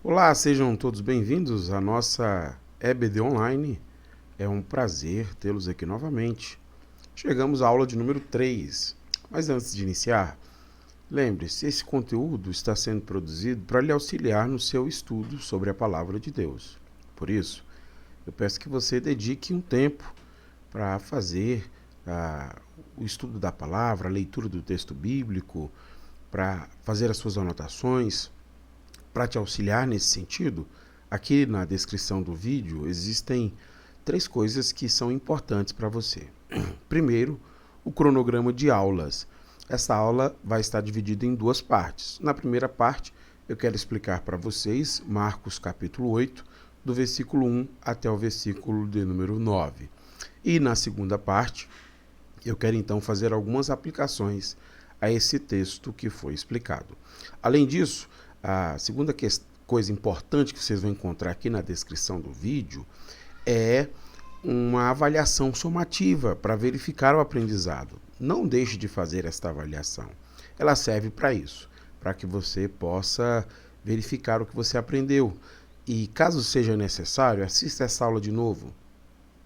Olá, sejam todos bem-vindos à nossa EBD Online. É um prazer tê-los aqui novamente. Chegamos à aula de número 3. Mas antes de iniciar, lembre-se, esse conteúdo está sendo produzido para lhe auxiliar no seu estudo sobre a Palavra de Deus. Por isso, eu peço que você dedique um tempo para fazer o estudo da palavra, a leitura do texto bíblico, para fazer as suas anotações. Para te auxiliar nesse sentido, aqui na descrição do vídeo existem 3 coisas que são importantes para você. Primeiro, o cronograma de aulas. Essa aula vai estar dividida em 2 partes. Na primeira parte, eu quero explicar para vocês Marcos capítulo 8, do versículo 1 até o versículo de número 9. E na segunda parte, eu quero então fazer algumas aplicações a esse texto que foi explicado. Além disso, a segunda coisa importante que vocês vão encontrar aqui na descrição do vídeo é uma avaliação somativa para verificar o aprendizado. Não deixe de fazer esta avaliação. Ela serve para isso, para que você possa verificar o que você aprendeu. E caso seja necessário, assista essa aula de novo.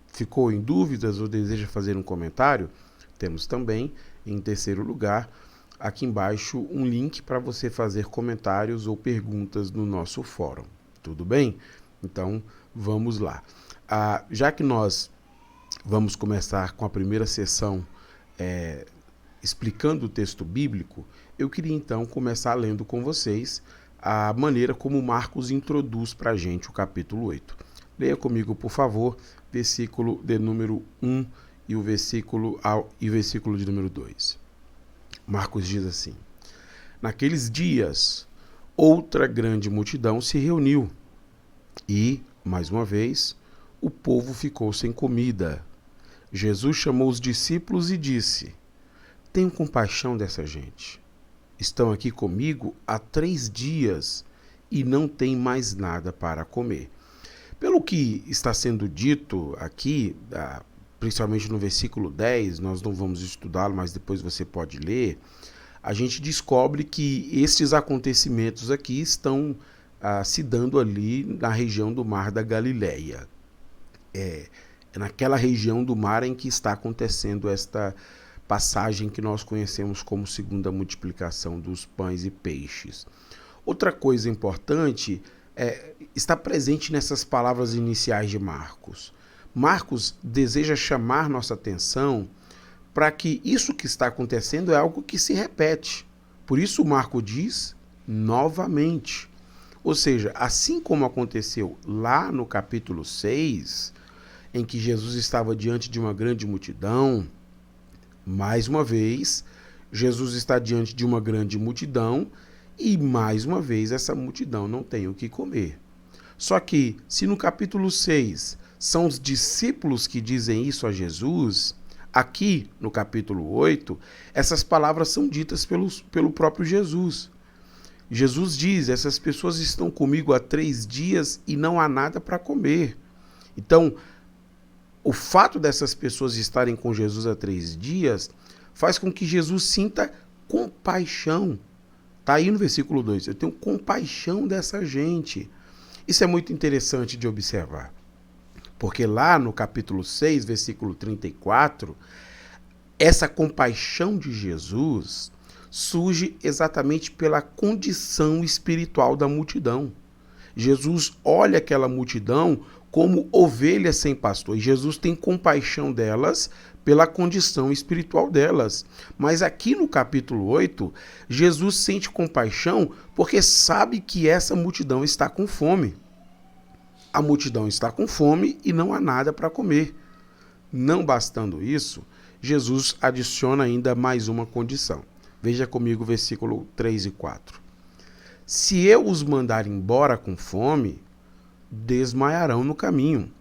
Ficou em dúvidas ou deseja fazer um comentário? Temos também, em terceiro lugar, aqui embaixo um link para você fazer comentários ou perguntas no nosso fórum. Tudo bem? Então, vamos lá. Já que nós vamos começar com a primeira sessão explicando o texto bíblico, eu queria então começar lendo com vocês a maneira como Marcos introduz para a gente o capítulo 8. Leia comigo, por favor, versículo de número 1 e o versículo de número 2. Marcos diz assim: Naqueles dias, outra grande multidão se reuniu e, mais uma vez, o povo ficou sem comida. Jesus chamou os discípulos e disse: Tenho compaixão dessa gente. Estão aqui comigo há 3 dias e não têm mais nada para comer. Pelo que está sendo dito aqui, principalmente no versículo 10, nós não vamos estudá-lo, mas depois você pode ler, a gente descobre que estes acontecimentos aqui estão se dando ali na região do Mar da Galileia. É naquela região do mar em que está acontecendo esta passagem que nós conhecemos como segunda multiplicação dos pães e peixes. Outra coisa importante está presente nessas palavras iniciais de Marcos. Marcos deseja chamar nossa atenção para que isso que está acontecendo é algo que se repete. Por isso Marcos diz novamente. Ou seja, assim como aconteceu lá no capítulo 6, em que Jesus estava diante de uma grande multidão, mais uma vez, Jesus está diante de uma grande multidão e mais uma vez essa multidão não tem o que comer. Só que se no capítulo 6 são os discípulos que dizem isso a Jesus, aqui no capítulo 8, essas palavras são ditas pelo próprio Jesus. Jesus diz: essas pessoas estão comigo há 3 dias e não há nada para comer. Então, o fato dessas pessoas estarem com Jesus há 3 dias faz com que Jesus sinta compaixão. Está aí no versículo 2, eu tenho compaixão dessa gente. Isso é muito interessante de observar. Porque lá no capítulo 6, versículo 34, essa compaixão de Jesus surge exatamente pela condição espiritual da multidão. Jesus olha aquela multidão como ovelhas sem pastor, e Jesus tem compaixão delas pela condição espiritual delas. Mas aqui no capítulo 8, Jesus sente compaixão porque sabe que essa multidão está com fome. A multidão está com fome e não há nada para comer. Não bastando isso, Jesus adiciona ainda mais uma condição. Veja comigo o versículo 3 e 4. Se eu os mandar embora com fome, desmaiarão no caminho.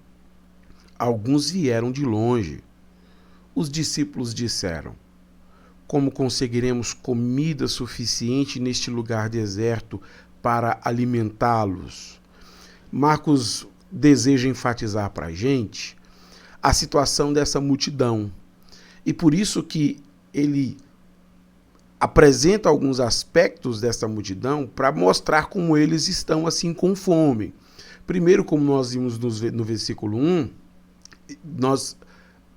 Alguns vieram de longe. Os discípulos disseram: Como conseguiremos comida suficiente neste lugar deserto para alimentá-los? Marcos deseja enfatizar para a gente a situação dessa multidão. E por isso que ele apresenta alguns aspectos dessa multidão para mostrar como eles estão assim com fome. Primeiro, como nós vimos no versículo 1, nós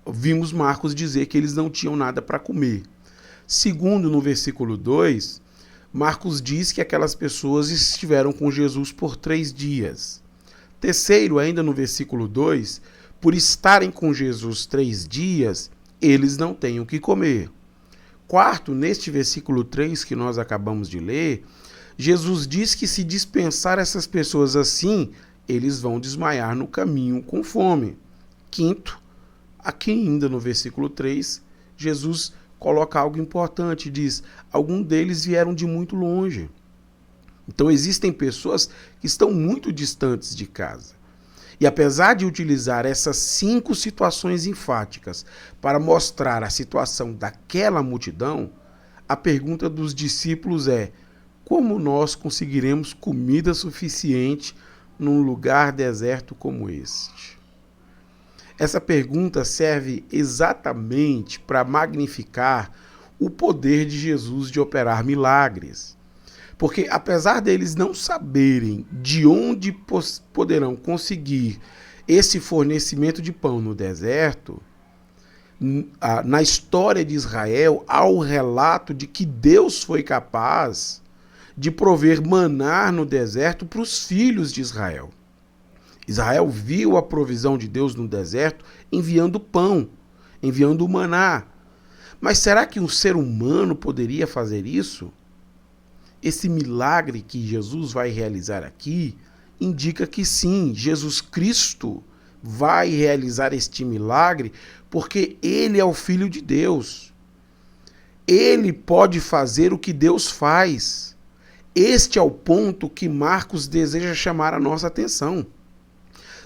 vimos Marcos dizer que eles não tinham nada para comer. Segundo, no versículo 2, Marcos diz que aquelas pessoas estiveram com Jesus por 3 dias. Terceiro, ainda no versículo 2, por estarem com Jesus 3 dias, eles não têm o que comer. Quarto, neste versículo 3 que nós acabamos de ler, Jesus diz que se dispensar essas pessoas assim, eles vão desmaiar no caminho com fome. Quinto, aqui ainda no versículo 3, Jesus coloca algo importante, diz, alguns deles vieram de muito longe. Então existem pessoas que estão muito distantes de casa. E apesar de utilizar essas 5 situações enfáticas para mostrar a situação daquela multidão, a pergunta dos discípulos é: como nós conseguiremos comida suficiente num lugar deserto como este? Essa pergunta serve exatamente para magnificar o poder de Jesus de operar milagres. Porque apesar deles não saberem de onde poderão conseguir esse fornecimento de pão no deserto, na história de Israel há o relato de que Deus foi capaz de prover maná no deserto para os filhos de Israel. Israel viu a provisão de Deus no deserto enviando pão, enviando maná. Mas será que um ser humano poderia fazer isso? Esse milagre que Jesus vai realizar aqui indica que sim, Jesus Cristo vai realizar este milagre porque ele é o Filho de Deus. Ele pode fazer o que Deus faz. Este é o ponto que Marcos deseja chamar a nossa atenção.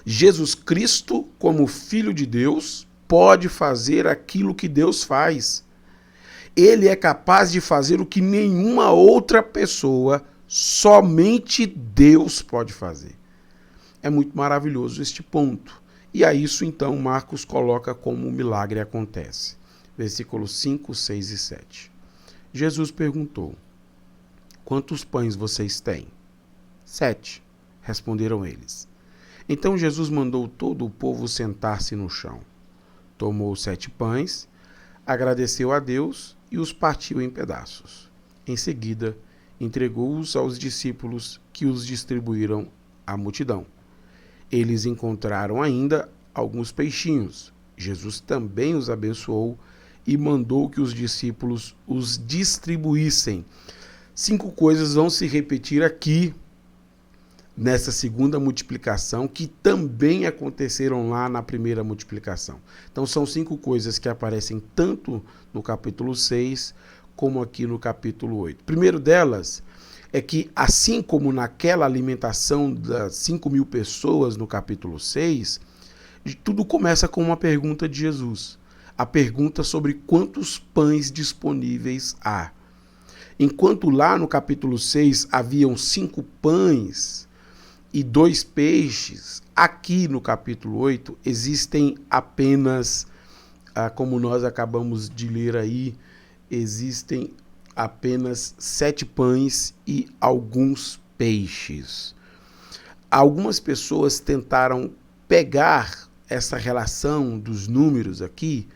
Jesus Cristo, como Filho de Deus, pode fazer aquilo que Deus faz. Ele é capaz de fazer o que nenhuma outra pessoa, somente Deus pode fazer. É muito maravilhoso este ponto. E a isso, então, Marcos coloca como o milagre acontece. Versículos 5, 6 e 7. Jesus perguntou: quantos pães vocês têm? 7, responderam eles. Então Jesus mandou todo o povo sentar-se no chão. Tomou 7 pães, agradeceu a Deus e os partiu em pedaços. Em seguida, entregou-os aos discípulos, que os distribuíram à multidão. Eles encontraram ainda alguns peixinhos. Jesus também os abençoou e mandou que os discípulos os distribuíssem. 5 coisas vão se repetir aqui, nessa segunda multiplicação, que também aconteceram lá na primeira multiplicação. Então são 5 coisas que aparecem tanto no capítulo 6 como aqui no capítulo 8. Primeiro delas é que, assim como naquela alimentação das 5.000 pessoas no capítulo 6, tudo começa com uma pergunta de Jesus. A pergunta sobre quantos pães disponíveis há. Enquanto lá no capítulo 6 haviam 5 pães e 2 peixes, aqui no capítulo 8 existem apenas, como nós acabamos de ler aí, existem apenas 7 pães e alguns peixes. Algumas pessoas tentaram pegar essa relação dos números aqui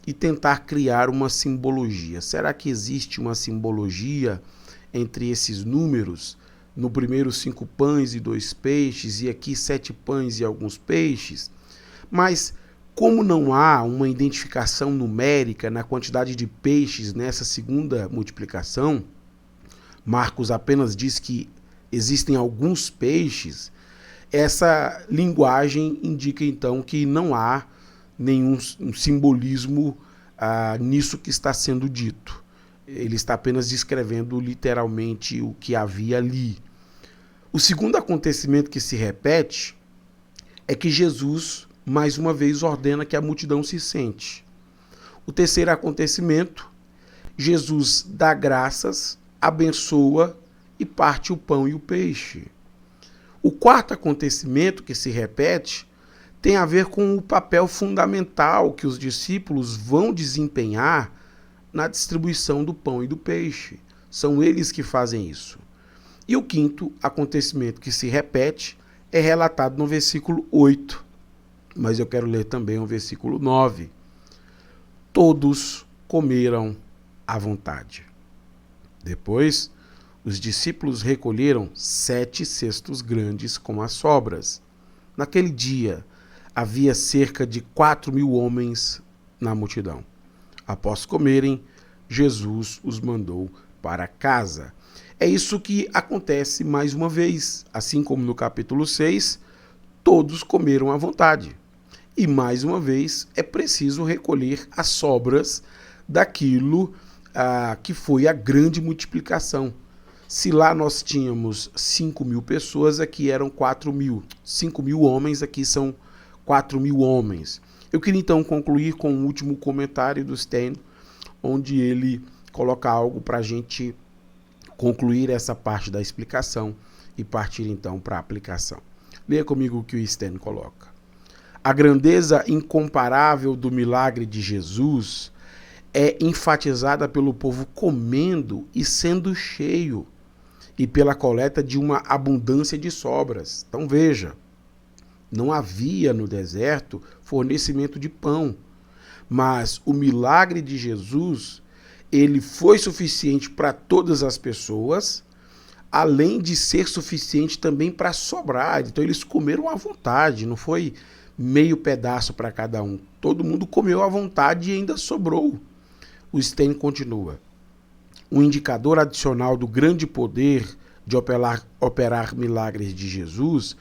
e tentar criar uma simbologia. Será que existe uma simbologia entre esses números? No primeiro 5 pães e 2 peixes, e aqui 7 pães e alguns peixes. Mas como não há uma identificação numérica na quantidade de peixes nessa segunda multiplicação, Marcos apenas diz que existem alguns peixes, essa linguagem indica então que não há nenhum simbolismo nisso que está sendo dito. Ele está apenas descrevendo literalmente o que havia ali. O segundo acontecimento que se repete é que Jesus, mais uma vez, ordena que a multidão se sente. O terceiro acontecimento, Jesus dá graças, abençoa e parte o pão e o peixe. O quarto acontecimento que se repete tem a ver com o papel fundamental que os discípulos vão desempenhar na distribuição do pão e do peixe. São eles que fazem isso. E o quinto acontecimento que se repete é relatado no versículo 8, mas eu quero ler também o versículo 9. Todos comeram à vontade. Depois, os discípulos recolheram 7 cestos grandes com as sobras. Naquele dia, havia cerca de 4.000 homens na multidão. Após comerem, Jesus os mandou para casa. É isso que acontece mais uma vez. Assim como no capítulo 6, todos comeram à vontade. E mais uma vez é preciso recolher as sobras daquilo que foi a grande multiplicação. Se lá nós tínhamos 5.000 pessoas, aqui eram 4.000. 5.000 homens, aqui são 4.000 homens. Eu queria então concluir com um último comentário do Sten, onde ele coloca algo para a gente concluir essa parte da explicação e partir então para a aplicação. Leia comigo o que o Sten coloca. A grandeza incomparável do milagre de Jesus é enfatizada pelo povo comendo e sendo cheio, e pela coleta de uma abundância de sobras. Então veja, não havia no deserto fornecimento de pão, mas o milagre de Jesus, ele foi suficiente para todas as pessoas, além de ser suficiente também para sobrar. Então eles comeram à vontade, não foi meio pedaço para cada um. Todo mundo comeu à vontade e ainda sobrou. O Sten continua. Um indicador adicional do grande poder de operar milagres de Jesus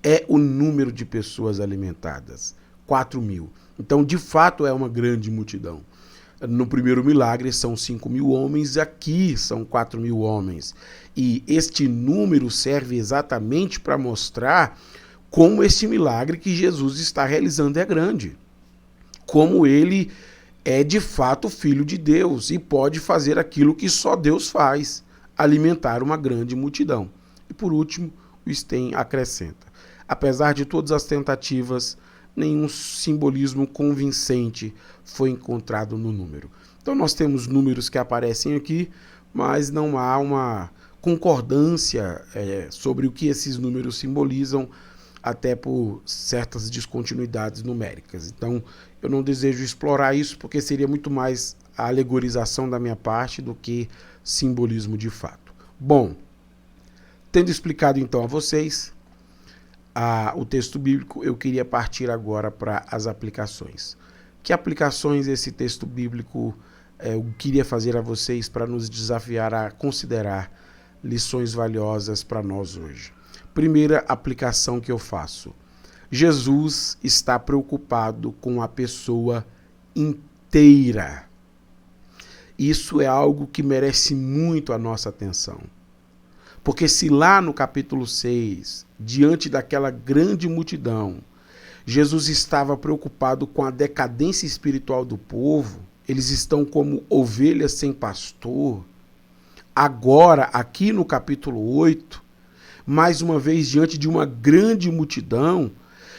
é o número de pessoas alimentadas, 4.000. Então, de fato, é uma grande multidão. No primeiro milagre são 5.000 homens, aqui são 4.000 homens. E este número serve exatamente para mostrar como esse milagre que Jesus está realizando é grande. Como ele é de fato filho de Deus e pode fazer aquilo que só Deus faz, alimentar uma grande multidão. E por último, o Sten acrescenta: apesar de todas as tentativas, nenhum simbolismo convincente foi encontrado no número. Então nós temos números que aparecem aqui, mas não há uma concordância sobre o que esses números simbolizam, até por certas descontinuidades numéricas. Então, eu não desejo explorar isso, porque seria muito mais a alegorização da minha parte do que simbolismo de fato. Bom, tendo explicado então a vocês o texto bíblico, eu queria partir agora para as aplicações. Que aplicações esse texto bíblico eu queria fazer a vocês para nos desafiar a considerar lições valiosas para nós hoje? Primeira aplicação que eu faço: Jesus está preocupado com a pessoa inteira. Isso é algo que merece muito a nossa atenção. Porque se lá no capítulo 6, diante daquela grande multidão, Jesus estava preocupado com a decadência espiritual do povo, eles estão como ovelhas sem pastor. Agora, aqui no capítulo 8, mais uma vez, diante de uma grande multidão,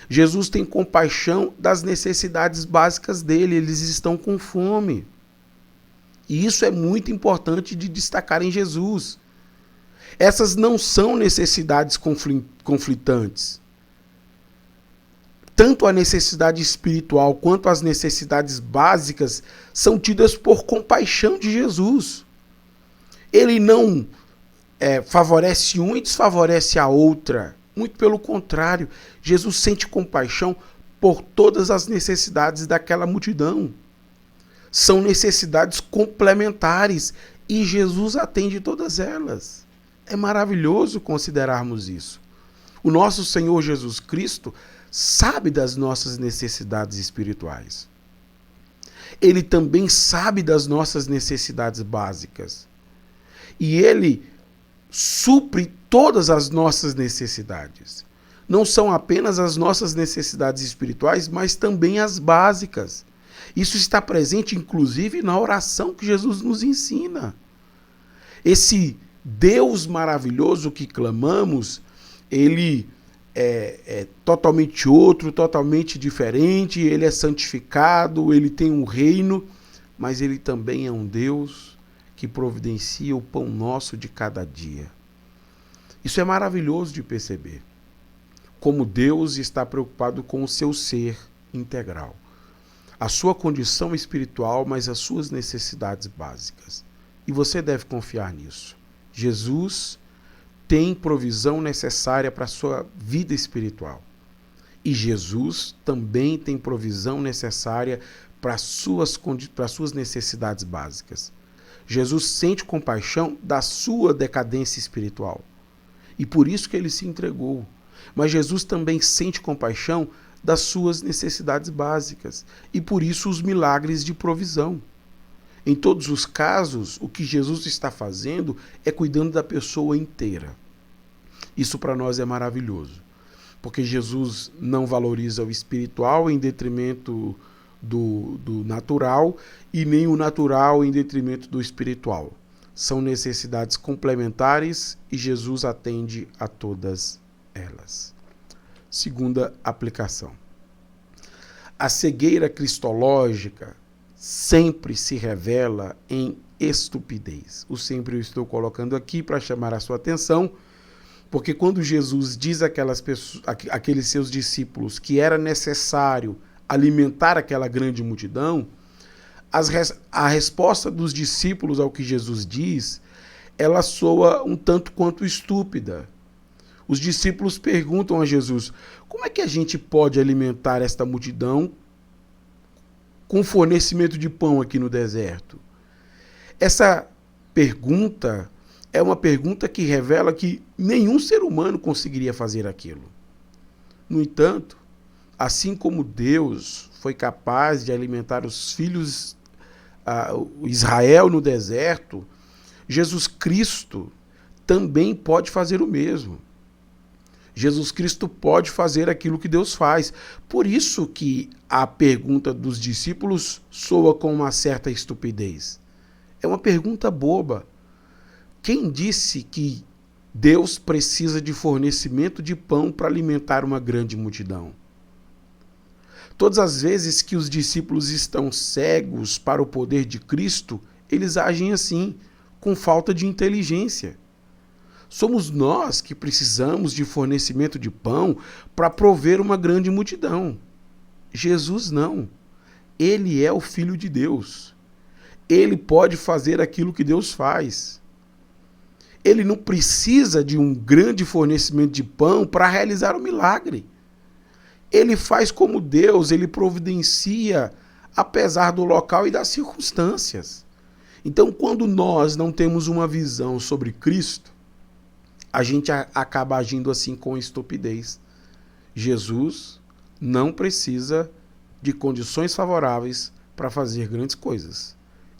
Jesus tem compaixão das necessidades básicas dele, eles estão com fome. E isso é muito importante de destacar em Jesus. Essas não são necessidades conflitantes. Tanto a necessidade espiritual quanto as necessidades básicas são tidas por compaixão de Jesus. Ele não favorece um e desfavorece a outra. Muito pelo contrário, Jesus sente compaixão por todas as necessidades daquela multidão. São necessidades complementares e Jesus atende todas elas. É maravilhoso considerarmos isso. O nosso Senhor Jesus Cristo sabe das nossas necessidades espirituais. Ele também sabe das nossas necessidades básicas. E ele supre todas as nossas necessidades. Não são apenas as nossas necessidades espirituais, mas também as básicas. Isso está presente, inclusive, na oração que Jesus nos ensina. Esse Deus maravilhoso que clamamos, ele é totalmente outro, totalmente diferente, ele é santificado, ele tem um reino, mas ele também é um Deus que providencia o pão nosso de cada dia. Isso é maravilhoso de perceber. Como Deus está preocupado com o seu ser integral. A sua condição espiritual, mas as suas necessidades básicas. E você deve confiar nisso. Jesus tem provisão necessária para a sua vida espiritual. E Jesus também tem provisão necessária para as suas necessidades básicas. Jesus sente compaixão da sua decadência espiritual. E por isso que ele se entregou. Mas Jesus também sente compaixão das suas necessidades básicas. E por isso os milagres de provisão. Em todos os casos, o que Jesus está fazendo é cuidando da pessoa inteira. Isso para nós é maravilhoso. Porque Jesus não valoriza o espiritual em detrimento do natural e nem o natural em detrimento do espiritual. São necessidades complementares e Jesus atende a todas elas. Segunda aplicação. A cegueira cristológica sempre se revela em estupidez. O sempre eu estou colocando aqui para chamar a sua atenção, porque quando Jesus diz àqueles seus discípulos que era necessário alimentar aquela grande multidão, a resposta dos discípulos ao que Jesus diz, ela soa um tanto quanto estúpida. Os discípulos perguntam a Jesus: como é que a gente pode alimentar esta multidão com fornecimento de pão aqui no deserto? Essa pergunta é uma pergunta que revela que nenhum ser humano conseguiria fazer aquilo. No entanto, assim como Deus foi capaz de alimentar os filhos Israel no deserto, Jesus Cristo também pode fazer o mesmo. Jesus Cristo pode fazer aquilo que Deus faz. Por isso que a pergunta dos discípulos soa com uma certa estupidez. É uma pergunta boba. Quem disse que Deus precisa de fornecimento de pão para alimentar uma grande multidão? Todas as vezes que os discípulos estão cegos para o poder de Cristo, eles agem assim, com falta de inteligência. Somos nós que precisamos de fornecimento de pão para prover uma grande multidão. Jesus não. Ele é o Filho de Deus. Ele pode fazer aquilo que Deus faz. Ele não precisa de um grande fornecimento de pão para realizar o milagre. Ele faz como Deus, ele providencia apesar do local e das circunstâncias. Então, quando nós não temos uma visão sobre Cristo, a gente acaba agindo assim com estupidez. Jesus não precisa de condições favoráveis para fazer grandes coisas.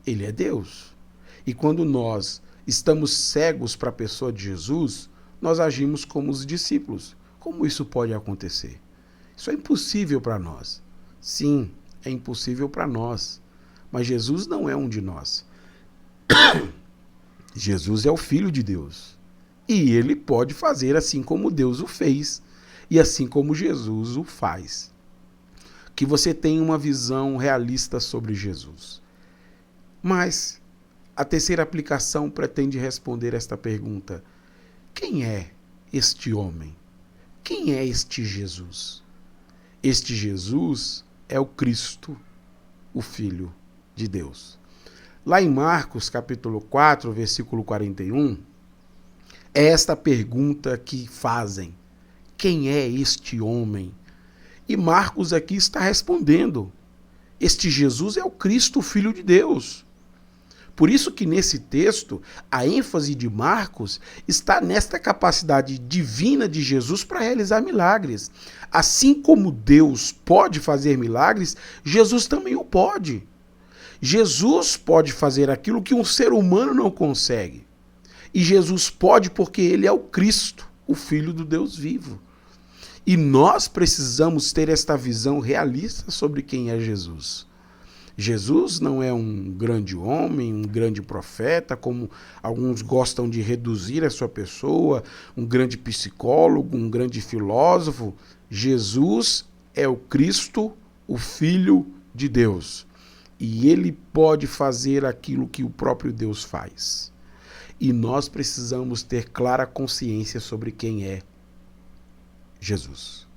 Ele é Deus. E quando nós estamos cegos para a pessoa de Jesus, nós agimos como os discípulos. Como isso pode acontecer? Isso é impossível para nós. Sim, é impossível para nós. Mas Jesus não é um de nós. Jesus é o Filho de Deus. E ele pode fazer assim como Deus o fez. E assim como Jesus o faz. Que você tenha uma visão realista sobre Jesus. Mas a terceira aplicação pretende responder esta pergunta: quem é este homem? Quem é este Jesus? Este Jesus é o Cristo, o Filho de Deus. Lá em Marcos, capítulo 4, versículo 41, é esta pergunta que fazem: quem é este homem? E Marcos aqui está respondendo: este Jesus é o Cristo, o Filho de Deus. Por isso que nesse texto, a ênfase de Marcos está nesta capacidade divina de Jesus para realizar milagres. Assim como Deus pode fazer milagres, Jesus também o pode. Jesus pode fazer aquilo que um ser humano não consegue. E Jesus pode porque ele é o Cristo, o Filho do Deus vivo. E nós precisamos ter esta visão realista sobre quem é Jesus. Jesus não é um grande homem, um grande profeta, como alguns gostam de reduzir a sua pessoa, um grande psicólogo, um grande filósofo. Jesus é o Cristo, o Filho de Deus. e ele pode fazer aquilo que o próprio Deus faz. E nós precisamos ter clara consciência sobre quem é Jesus.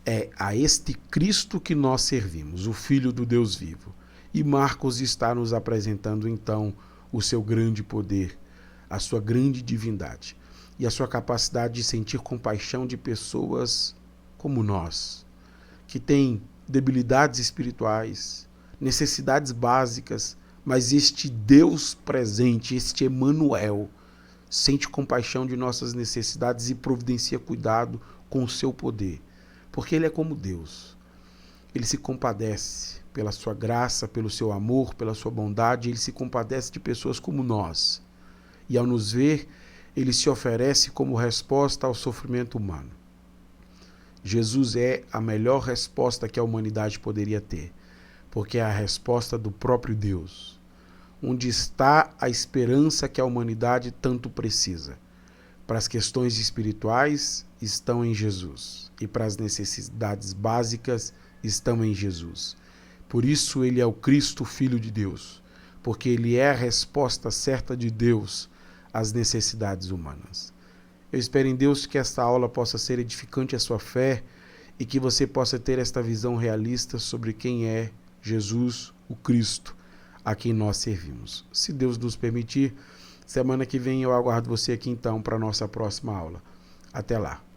É a este Cristo que nós servimos, o Filho do Deus vivo. E Marcos está nos apresentando então o seu grande poder, a sua grande divindade e a sua capacidade de sentir compaixão de pessoas como nós, que têm debilidades espirituais, necessidades básicas, mas este Deus presente, este Emanuel, sente compaixão de nossas necessidades e providencia cuidado com o seu poder, porque ele é como Deus. Ele se compadece pela sua graça, pelo seu amor, pela sua bondade, ele se compadece de pessoas como nós. E ao nos ver, ele se oferece como resposta ao sofrimento humano. Jesus é a melhor resposta que a humanidade poderia ter, porque é a resposta do próprio Deus. Onde está a esperança que a humanidade tanto precisa? Para as questões espirituais, estão em Jesus. E para as necessidades básicas, estão em Jesus. Por isso ele é o Cristo, Filho de Deus, porque ele é a resposta certa de Deus às necessidades humanas. Eu espero em Deus que esta aula possa ser edificante à sua fé e que você possa ter esta visão realista sobre quem é Jesus, o Cristo, a quem nós servimos. Se Deus nos permitir, semana que vem eu aguardo você aqui então para a nossa próxima aula. Até lá.